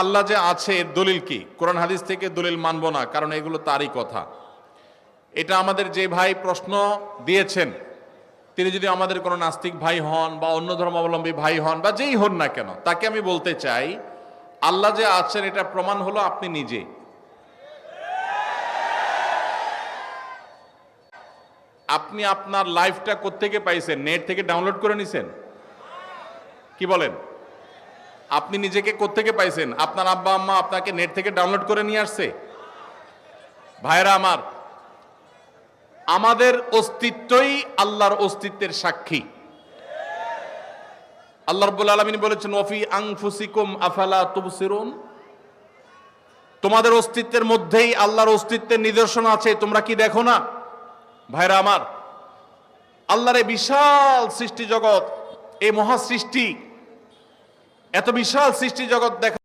আল্লাহ যে আছে এর দলিল কি? কোরআন হাদিস থেকে দলিল মানব না, কারণ এগুলো তারই কথা। এটা আমাদের যে ভাই প্রশ্ন দিয়েছেন, তিনি যদি আমাদের কোনো নাস্তিক ভাই হন বা অন্য ধর্মাবলম্বী ভাই হন বা যেই হন না কেন, তাকে আমি বলতে চাই, আল্লাহ যে আছেন এটা প্রমাণ হলো আপনি নিজে। আপনি আপনার লাইফটা কোত্থেকে পাইছেন? নেট থেকে ডাউনলোড করে নিছেন? কি বলেন? আপনি নিজেকে কোত্থেকে পাইছেন? আপনার আব্বা আম্মা আপনাকে নেট থেকে ডাউনলোড করে নিয়ে আসছে? ভাইরা আমার, আমাদের অস্তিত্বই আল্লাহর অস্তিত্বের সাক্ষী। আল্লাহ রাব্বুল আলামিন বলেছেন, ওয়াফি আনফুসিকুম আফালা তুবসিরুন, তোমাদের অস্তিত্বের মধ্যেই আল্লাহর অস্তিত্বের নিদর্শন আছে, তোমরা কি দেখো না? ভাইরা আমার, আল্লাহর এই বিশাল সৃষ্টি জগৎ, এই মহা সৃষ্টি, এত বিশাল সৃষ্টি জগৎ দেখা